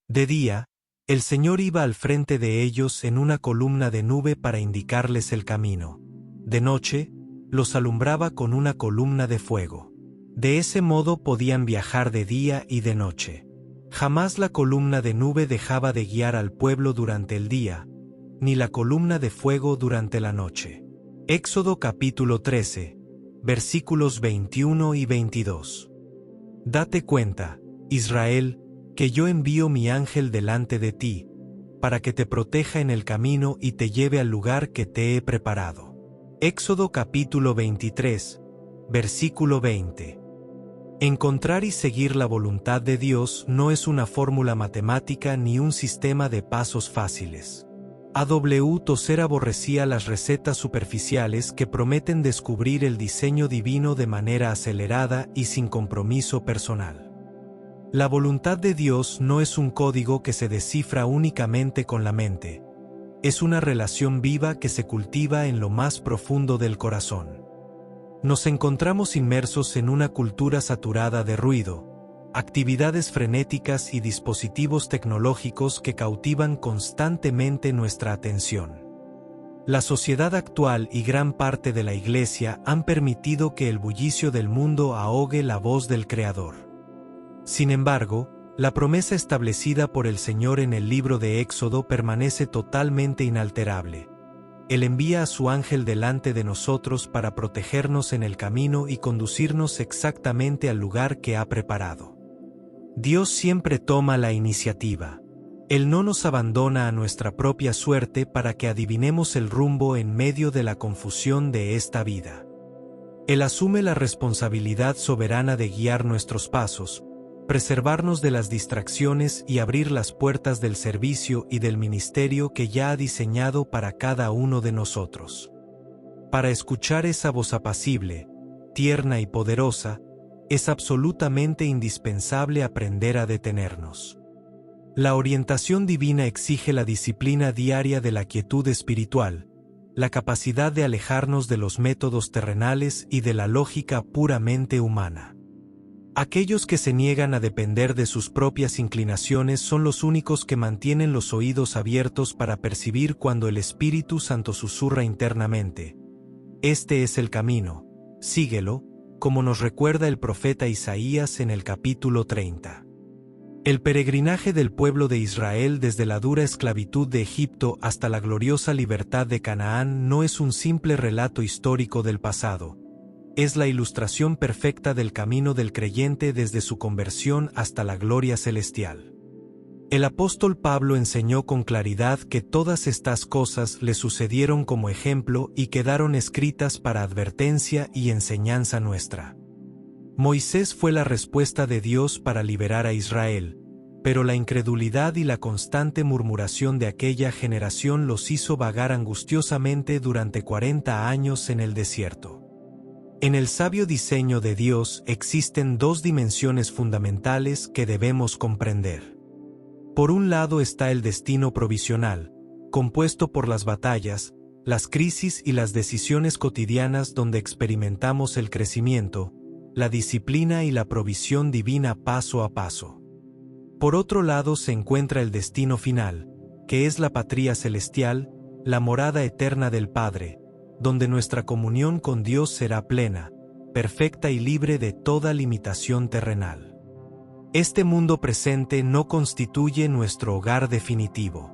De día, el Señor iba al frente de ellos en una columna de nube para indicarles el camino. De noche, los alumbraba con una columna de fuego. De ese modo podían viajar de día y de noche. Jamás la columna de nube dejaba de guiar al pueblo durante el día, ni la columna de fuego durante la noche. Éxodo capítulo 13, versículos 21 y 22. Date cuenta, Israel, que yo envío mi ángel delante de ti, para que te proteja en el camino y te lleve al lugar que te he preparado. Éxodo capítulo 23, versículo 20. Encontrar y seguir la voluntad de Dios no es una fórmula matemática ni un sistema de pasos fáciles. A.W. Tozer aborrecía las recetas superficiales que prometen descubrir el diseño divino de manera acelerada y sin compromiso personal. La voluntad de Dios no es un código que se descifra únicamente con la mente. Es una relación viva que se cultiva en lo más profundo del corazón. Nos encontramos inmersos en una cultura saturada de ruido, actividades frenéticas y dispositivos tecnológicos que cautivan constantemente nuestra atención. La sociedad actual y gran parte de la Iglesia han permitido que el bullicio del mundo ahogue la voz del Creador. Sin embargo, la promesa establecida por el Señor en el libro de Éxodo permanece totalmente inalterable. Él envía a su ángel delante de nosotros para protegernos en el camino y conducirnos exactamente al lugar que ha preparado. Dios siempre toma la iniciativa. Él no nos abandona a nuestra propia suerte para que adivinemos el rumbo en medio de la confusión de esta vida. Él asume la responsabilidad soberana de guiar nuestros pasos, preservarnos de las distracciones y abrir las puertas del servicio y del ministerio que ya ha diseñado para cada uno de nosotros. Para escuchar esa voz apacible, tierna y poderosa, es absolutamente indispensable aprender a detenernos. La orientación divina exige la disciplina diaria de la quietud espiritual, la capacidad de alejarnos de los métodos terrenales y de la lógica puramente humana. Aquellos que se niegan a depender de sus propias inclinaciones son los únicos que mantienen los oídos abiertos para percibir cuando el Espíritu Santo susurra internamente. Este es el camino, síguelo, como nos recuerda el profeta Isaías en el capítulo 30. El peregrinaje del pueblo de Israel desde la dura esclavitud de Egipto hasta la gloriosa libertad de Canaán no es un simple relato histórico del pasado. Es la ilustración perfecta del camino del creyente desde su conversión hasta la gloria celestial. El apóstol Pablo enseñó con claridad que todas estas cosas le sucedieron como ejemplo y quedaron escritas para advertencia y enseñanza nuestra. Moisés fue la respuesta de Dios para liberar a Israel, pero la incredulidad y la constante murmuración de aquella generación los hizo vagar angustiosamente durante 40 años en el desierto. En el sabio diseño de Dios existen dos dimensiones fundamentales que debemos comprender. Por un lado está el destino provisional, compuesto por las batallas, las crisis y las decisiones cotidianas donde experimentamos el crecimiento, la disciplina y la provisión divina paso a paso. Por otro lado se encuentra el destino final, que es la patria celestial, la morada eterna del Padre, donde nuestra comunión con Dios será plena, perfecta y libre de toda limitación terrenal. Este mundo presente no constituye nuestro hogar definitivo.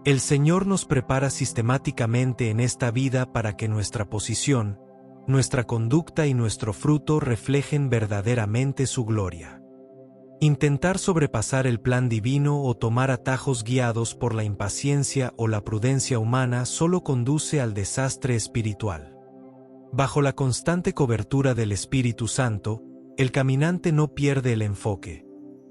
El Señor nos prepara sistemáticamente en esta vida para que nuestra posición, nuestra conducta y nuestro fruto reflejen verdaderamente su gloria. Intentar sobrepasar el plan divino o tomar atajos guiados por la impaciencia o la prudencia humana solo conduce al desastre espiritual. Bajo la constante cobertura del Espíritu Santo, el caminante no pierde el enfoque.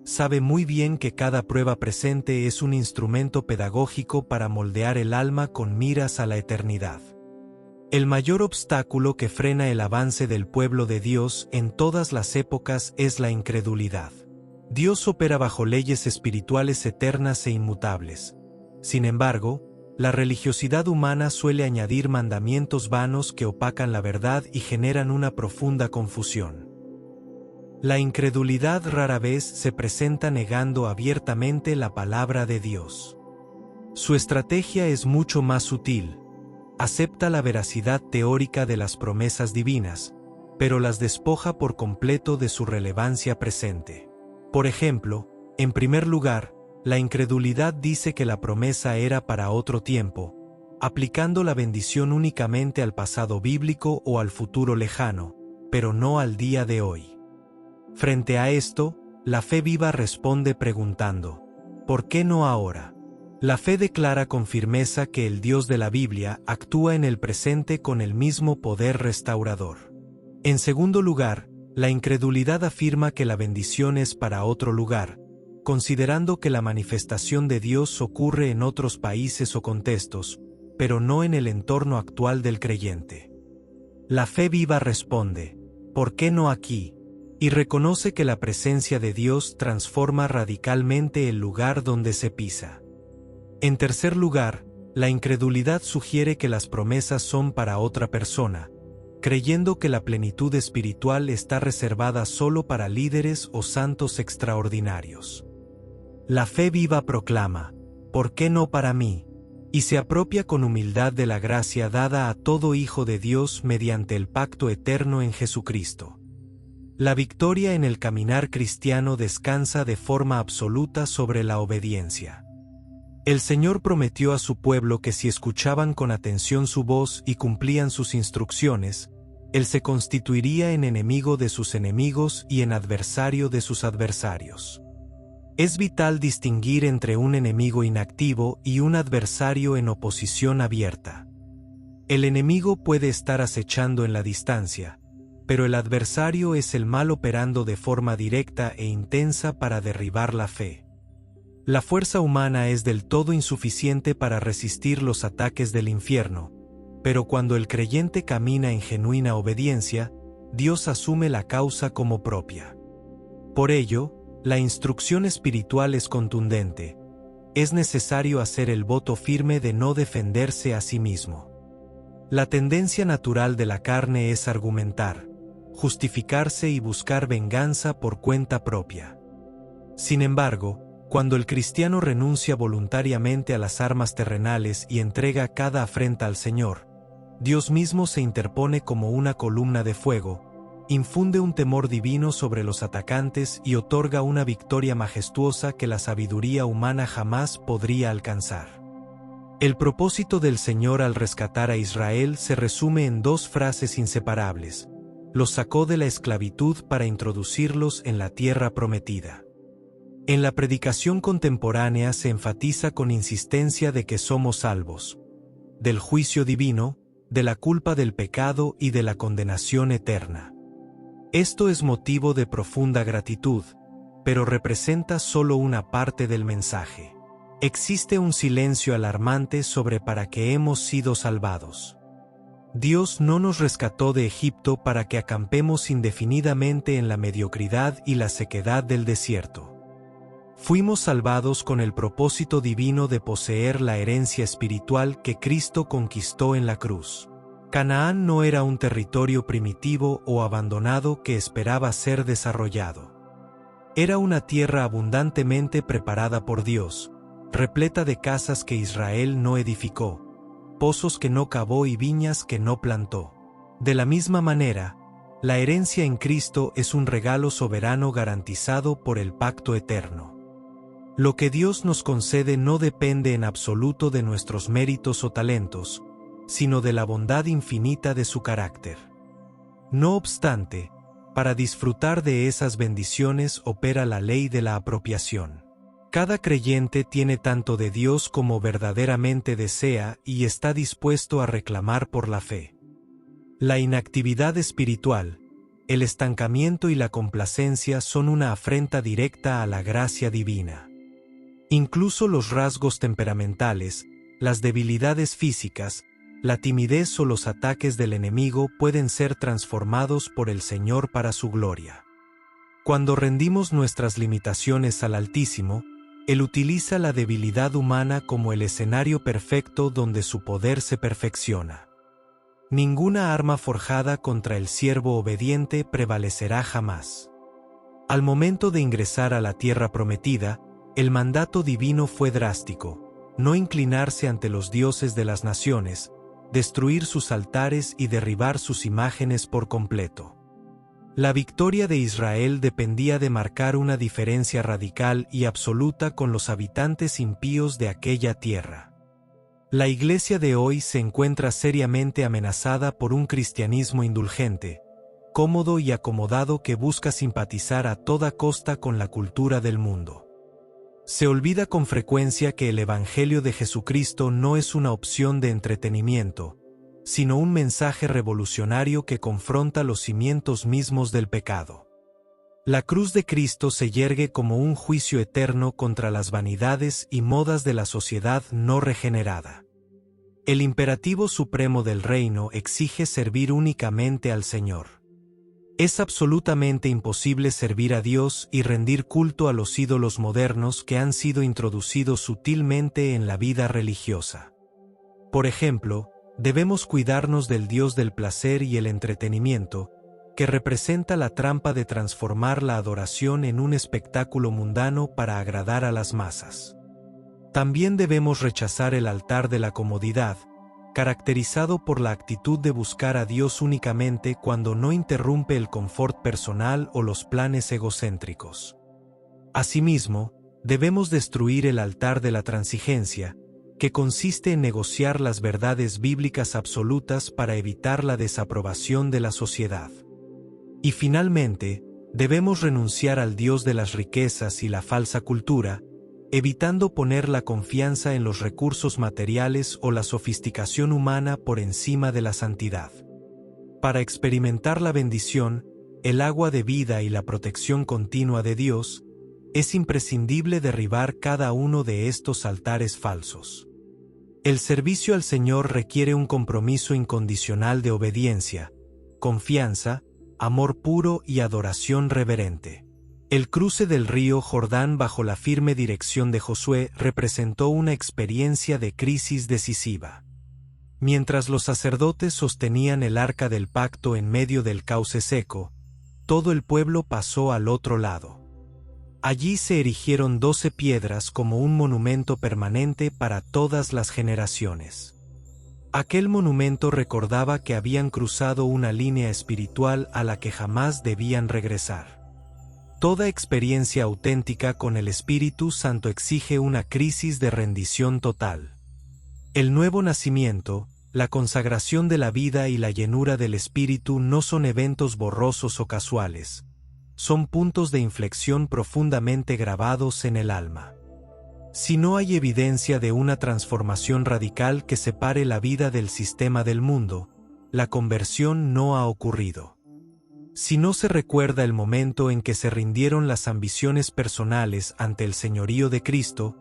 Sabe muy bien que cada prueba presente es un instrumento pedagógico para moldear el alma con miras a la eternidad. El mayor obstáculo que frena el avance del pueblo de Dios en todas las épocas es la incredulidad. Dios opera bajo leyes espirituales eternas e inmutables. Sin embargo, la religiosidad humana suele añadir mandamientos vanos que opacan la verdad y generan una profunda confusión. La incredulidad rara vez se presenta negando abiertamente la palabra de Dios. Su estrategia es mucho más sutil. Acepta la veracidad teórica de las promesas divinas, pero las despoja por completo de su relevancia presente. Por ejemplo, en primer lugar, la incredulidad dice que la promesa era para otro tiempo, aplicando la bendición únicamente al pasado bíblico o al futuro lejano, pero no al día de hoy. Frente a esto, la fe viva responde preguntando, ¿por qué no ahora? La fe declara con firmeza que el Dios de la Biblia actúa en el presente con el mismo poder restaurador. En segundo lugar, la incredulidad afirma que la bendición es para otro lugar, considerando que la manifestación de Dios ocurre en otros países o contextos, pero no en el entorno actual del creyente. La fe viva responde, ¿por qué no aquí? Y reconoce que la presencia de Dios transforma radicalmente el lugar donde se pisa. En tercer lugar, la incredulidad sugiere que las promesas son para otra persona, creyendo que la plenitud espiritual está reservada solo para líderes o santos extraordinarios. La fe viva proclama, ¿por qué no para mí? Y se apropia con humildad de la gracia dada a todo hijo de Dios mediante el pacto eterno en Jesucristo. La victoria en el caminar cristiano descansa de forma absoluta sobre la obediencia. El Señor prometió a su pueblo que si escuchaban con atención su voz y cumplían sus instrucciones, Él se constituiría en enemigo de sus enemigos y en adversario de sus adversarios. Es vital distinguir entre un enemigo inactivo y un adversario en oposición abierta. El enemigo puede estar acechando en la distancia, pero el adversario es el mal operando de forma directa e intensa para derribar la fe. La fuerza humana es del todo insuficiente para resistir los ataques del infierno, pero cuando el creyente camina en genuina obediencia, Dios asume la causa como propia. Por ello, la instrucción espiritual es contundente. Es necesario hacer el voto firme de no defenderse a sí mismo. La tendencia natural de la carne es argumentar, justificarse y buscar venganza por cuenta propia. Sin embargo, cuando el cristiano renuncia voluntariamente a las armas terrenales y entrega cada afrenta al Señor, Dios mismo se interpone como una columna de fuego, infunde un temor divino sobre los atacantes y otorga una victoria majestuosa que la sabiduría humana jamás podría alcanzar. El propósito del Señor al rescatar a Israel se resume en dos frases inseparables: los sacó de la esclavitud para introducirlos en la tierra prometida. En la predicación contemporánea se enfatiza con insistencia de que somos salvos del juicio divino, de la culpa del pecado y de la condenación eterna. Esto es motivo de profunda gratitud, pero representa solo una parte del mensaje. Existe un silencio alarmante sobre para qué hemos sido salvados. Dios no nos rescató de Egipto para que acampemos indefinidamente en la mediocridad y la sequedad del desierto. Fuimos salvados con el propósito divino de poseer la herencia espiritual que Cristo conquistó en la cruz. Canaán no era un territorio primitivo o abandonado que esperaba ser desarrollado. Era una tierra abundantemente preparada por Dios, repleta de casas que Israel no edificó, pozos que no cavó y viñas que no plantó. De la misma manera, la herencia en Cristo es un regalo soberano garantizado por el pacto eterno. Lo que Dios nos concede no depende en absoluto de nuestros méritos o talentos, sino de la bondad infinita de su carácter. No obstante, para disfrutar de esas bendiciones opera la ley de la apropiación. Cada creyente tiene tanto de Dios como verdaderamente desea y está dispuesto a reclamar por la fe. La inactividad espiritual, el estancamiento y la complacencia son una afrenta directa a la gracia divina. Incluso los rasgos temperamentales, las debilidades físicas, la timidez o los ataques del enemigo pueden ser transformados por el Señor para su gloria. Cuando rendimos nuestras limitaciones al Altísimo, Él utiliza la debilidad humana como el escenario perfecto donde su poder se perfecciona. Ninguna arma forjada contra el siervo obediente prevalecerá jamás. Al momento de ingresar a la tierra prometida, el mandato divino fue drástico: no inclinarse ante los dioses de las naciones, destruir sus altares y derribar sus imágenes por completo. La victoria de Israel dependía de marcar una diferencia radical y absoluta con los habitantes impíos de aquella tierra. La Iglesia de hoy se encuentra seriamente amenazada por un cristianismo indulgente, cómodo y acomodado que busca simpatizar a toda costa con la cultura del mundo. Se olvida con frecuencia que el Evangelio de Jesucristo no es una opción de entretenimiento, sino un mensaje revolucionario que confronta los cimientos mismos del pecado. La cruz de Cristo se yergue como un juicio eterno contra las vanidades y modas de la sociedad no regenerada. El imperativo supremo del reino exige servir únicamente al Señor. Es absolutamente imposible servir a Dios y rendir culto a los ídolos modernos que han sido introducidos sutilmente en la vida religiosa. Por ejemplo, debemos cuidarnos del Dios del placer y el entretenimiento, que representa la trampa de transformar la adoración en un espectáculo mundano para agradar a las masas. También debemos rechazar el altar de la comodidad, caracterizado por la actitud de buscar a Dios únicamente cuando no interrumpe el confort personal o los planes egocéntricos. Asimismo, debemos destruir el altar de la transigencia, que consiste en negociar las verdades bíblicas absolutas para evitar la desaprobación de la sociedad. Y finalmente, debemos renunciar al Dios de las riquezas y la falsa cultura, evitando poner la confianza en los recursos materiales o la sofisticación humana por encima de la santidad. Para experimentar la bendición, el agua de vida y la protección continua de Dios, es imprescindible derribar cada uno de estos altares falsos. El servicio al Señor requiere un compromiso incondicional de obediencia, confianza, amor puro y adoración reverente. El cruce del río Jordán bajo la firme dirección de Josué representó una experiencia de crisis decisiva. Mientras los sacerdotes sostenían el arca del pacto en medio del cauce seco, todo el pueblo pasó al otro lado. Allí se erigieron 12 piedras como un monumento permanente para todas las generaciones. Aquel monumento recordaba que habían cruzado una línea espiritual a la que jamás debían regresar. Toda experiencia auténtica con el Espíritu Santo exige una crisis de rendición total. El nuevo nacimiento, la consagración de la vida y la llenura del Espíritu no son eventos borrosos o casuales. Son puntos de inflexión profundamente grabados en el alma. Si no hay evidencia de una transformación radical que separe la vida del sistema del mundo, la conversión no ha ocurrido. Si no se recuerda el momento en que se rindieron las ambiciones personales ante el señorío de Cristo,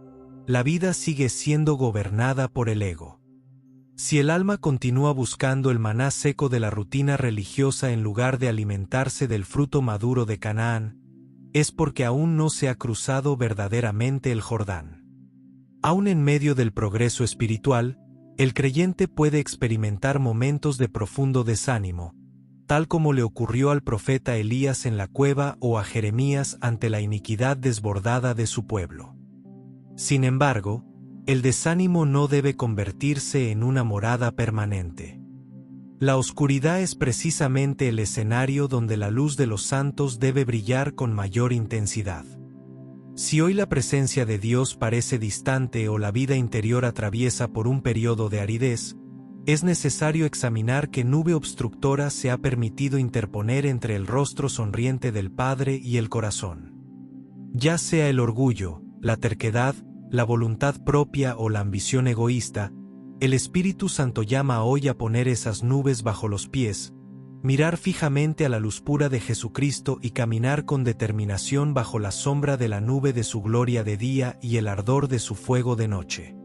la vida sigue siendo gobernada por el ego. Si el alma continúa buscando el maná seco de la rutina religiosa en lugar de alimentarse del fruto maduro de Canaán, es porque aún no se ha cruzado verdaderamente el Jordán. Aún en medio del progreso espiritual, el creyente puede experimentar momentos de profundo desánimo, tal como le ocurrió al profeta Elías en la cueva o a Jeremías ante la iniquidad desbordada de su pueblo. Sin embargo, el desánimo no debe convertirse en una morada permanente. La oscuridad es precisamente el escenario donde la luz de los santos debe brillar con mayor intensidad. Si hoy la presencia de Dios parece distante o la vida interior atraviesa por un periodo de aridez, es necesario examinar qué nube obstructora se ha permitido interponer entre el rostro sonriente del Padre y el corazón. Ya sea el orgullo, la terquedad, la voluntad propia o la ambición egoísta, el Espíritu Santo llama hoy a poner esas nubes bajo los pies, mirar fijamente a la luz pura de Jesucristo y caminar con determinación bajo la sombra de la nube de su gloria de día y el ardor de su fuego de noche.